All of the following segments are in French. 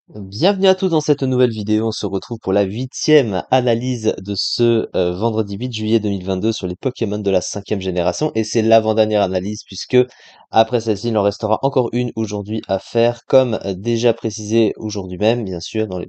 Bienvenue à tous dans cette nouvelle vidéo. On se retrouve pour la 8e analyse de ce vendredi 8 juillet 2022 sur les Pokémon de la 5e génération. Et c'est l'avant-dernière analyse puisque après celle-ci, il en restera encore une aujourd'hui à faire, comme déjà précisé aujourd'hui même, bien sûr, dans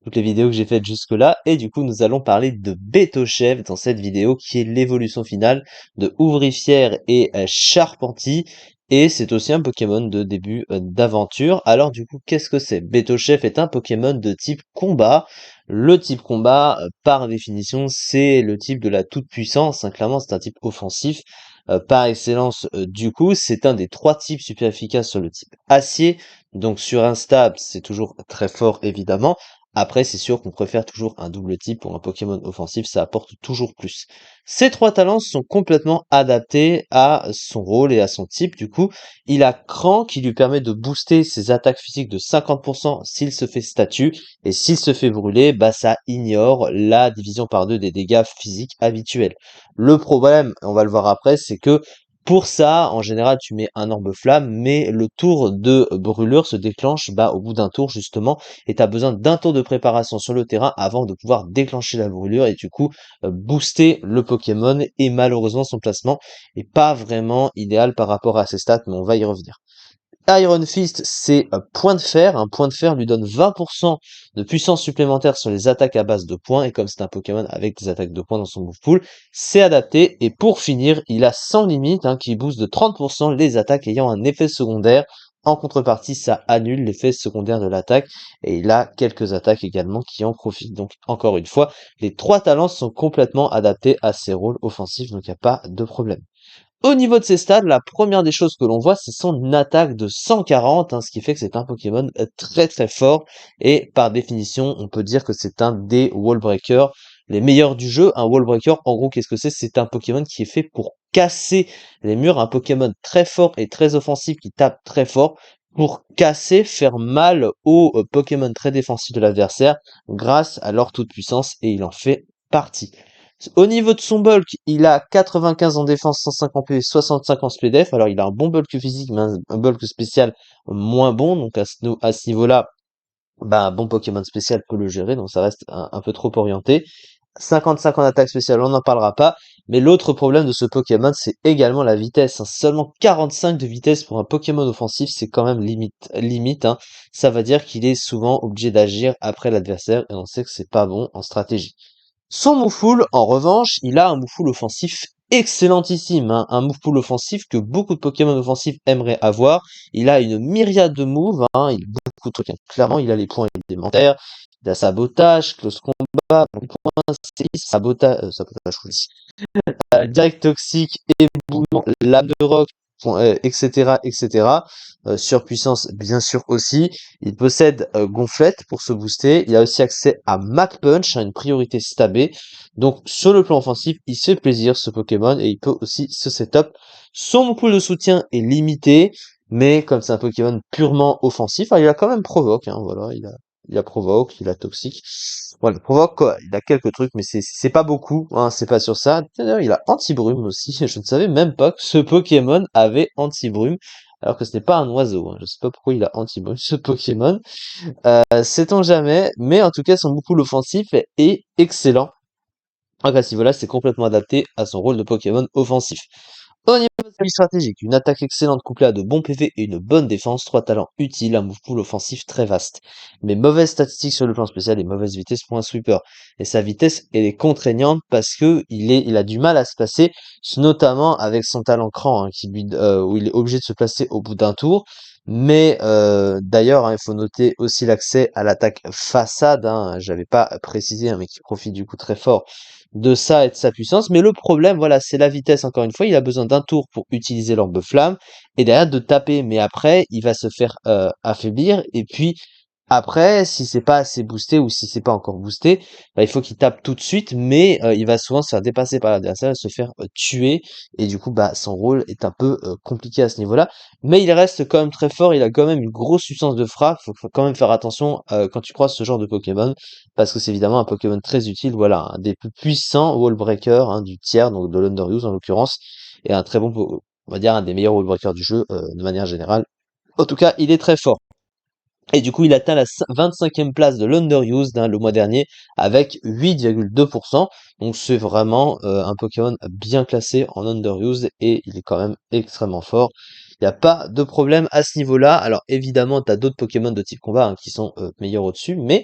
toutes les vidéos que j'ai faites jusque-là. Et du coup, nous allons parler de Bétochèvre dans cette vidéo qui est l'évolution finale de Ouvrifière et Charpentier. Et c'est aussi un Pokémon de début d'aventure. Alors du coup, qu'est-ce que c'est? Betochef est un Pokémon de type combat. Le type combat, par définition, c'est le type de la toute-puissance, hein. Clairement, c'est un type offensif. Par excellence, du coup, c'est un des trois types super efficaces sur le type acier. Donc sur un stab, c'est toujours très fort, évidemment. Après, c'est sûr qu'on préfère toujours un double type pour un Pokémon offensif, ça apporte toujours plus. Ces trois talents sont complètement adaptés à son rôle et à son type. Du coup, il a Cran qui lui permet de booster ses attaques physiques de 50% s'il se fait statue, et s'il se fait brûler, bah ça ignore la division par deux des dégâts physiques habituels. Le problème, on va le voir après, c'est que pour ça, en général, tu mets un orbe flamme, mais le tour de brûlure se déclenche au bout d'un tour justement, et tu as besoin d'un tour de préparation sur le terrain avant de pouvoir déclencher la brûlure et du coup booster le Pokémon, et malheureusement son placement est pas vraiment idéal par rapport à ses stats, mais on va y revenir. Iron Fist, c'est point de fer. Un point de fer lui donne 20% de puissance supplémentaire sur les attaques à base de points. Et comme c'est un Pokémon avec des attaques de points dans son move pool, c'est adapté. Et pour finir, il a sans limite, qui booste de 30% les attaques ayant un effet secondaire. En contrepartie, ça annule l'effet secondaire de l'attaque. Et il a quelques attaques également qui en profitent. Donc encore une fois, les trois talents sont complètement adaptés à ses rôles offensifs. Donc il n'y a pas de problème. Au niveau de ses stats, la première des choses que l'on voit, c'est son attaque de 140, ce qui fait que c'est un Pokémon très très fort, et par définition, on peut dire que c'est un des Wall Breakers les meilleurs du jeu. Un Wall Breaker, en gros, qu'est-ce que c'est? C'est un Pokémon qui est fait pour casser les murs, un Pokémon très fort et très offensif qui tape très fort pour casser, faire mal aux Pokémon très défensifs de l'adversaire grâce à leur toute puissance, et il en fait partie. Au niveau de son bulk, il a 95 en défense, 105 en PV, 65 en SPDF. Alors il a un bon bulk physique, mais un bulk spécial moins bon. Donc à ce niveau-là, un bon Pokémon spécial peut le gérer, donc ça reste un peu trop orienté. 55 en attaque spéciale, on n'en parlera pas. Mais l'autre problème de ce Pokémon, c'est également la vitesse, hein. Seulement 45 de vitesse pour un Pokémon offensif, c'est quand même limite, hein. Ça va dire qu'il est souvent obligé d'agir après l'adversaire, et on sait que c'est pas bon en stratégie. Son move en revanche, il a un move offensif excellentissime, hein, un move offensif que beaucoup de Pokémon offensifs aimeraient avoir. Il a une myriade de moves, il a beaucoup de trucs, hein. Clairement, il a les points élémentaires, il a sabotage, close combat, point, sabotage, oui. Direct toxique, éboulement, lame de roc, etc., etc. Surpuissance, bien sûr aussi. Il possède Gonflette pour se booster. Il a aussi accès à Mach Punch, une priorité stabée. Donc, sur le plan offensif, il se fait plaisir, ce Pokémon, et il peut aussi se setup. Son pool de soutien est limité, mais comme c'est un Pokémon purement offensif, il a quand même Provoque, voilà, il a Provoque, il a Toxique. Voilà, Provoque, quoi, il a quelques trucs, mais c'est pas beaucoup, c'est pas sur ça. D'ailleurs, il a Anti-Brume aussi. Je ne savais même pas que ce Pokémon avait Anti-Brume, alors que ce n'est pas un oiseau, hein. Je sais pas pourquoi il a Anti-Brume, ce Pokémon. Sait-on jamais, mais en tout cas, son boucle offensif est excellent. Donc à ce niveau-là, c'est complètement adapté à son rôle de Pokémon offensif. Au niveau de sa vie stratégique, une attaque excellente couplée à de bons PV et une bonne défense, trois talents utiles, un move pool offensif très vaste. Mais mauvaise statistique sur le plan spécial et mauvaise vitesse pour un sweeper. Et sa vitesse, elle est contraignante parce que il a du mal à se placer, notamment avec son talent cran, où il est obligé de se placer au bout d'un tour. Mais d'ailleurs, il faut noter aussi l'accès à l'attaque façade, j'avais pas précisé, mais qui profite du coup très fort de ça et de sa puissance. Mais le problème, voilà, c'est la vitesse, encore une fois. Il a besoin d'un tour pour utiliser l'orbe flamme et derrière de taper. Mais après, il va se faire affaiblir. Et puis, après, si c'est pas assez boosté ou si c'est pas encore boosté, il faut qu'il tape tout de suite. Mais il va souvent se faire dépasser par l'adversaire et se faire tuer. Et du coup, son rôle est un peu compliqué à ce niveau-là. Mais il reste quand même très fort. Il a quand même une grosse puissance de frappe. Faut quand même faire attention quand tu croises ce genre de Pokémon, parce que c'est évidemment un Pokémon très utile, voilà, un des plus puissants wall breakers, du tiers, donc de l'Underuse en l'occurrence, et un très bon, on va dire un des meilleurs wall breakers du jeu de manière générale. En tout cas, il est très fort. Et du coup, il atteint la 25e place de l'Underused le mois dernier avec 8,2%. Donc c'est vraiment un Pokémon bien classé en Underused et il est quand même extrêmement fort. Il n'y a pas de problème à ce niveau-là. Alors évidemment, tu as d'autres Pokémon de type combat qui sont meilleurs au-dessus, mais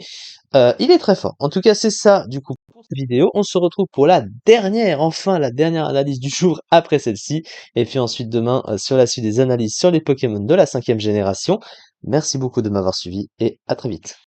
il est très fort. En tout cas, c'est ça du coup pour cette vidéo. On se retrouve pour la dernière, enfin la dernière analyse du jour après celle-ci. Et puis ensuite demain sur la suite des analyses sur les Pokémon de la 5e génération. Merci beaucoup de m'avoir suivi et à très vite.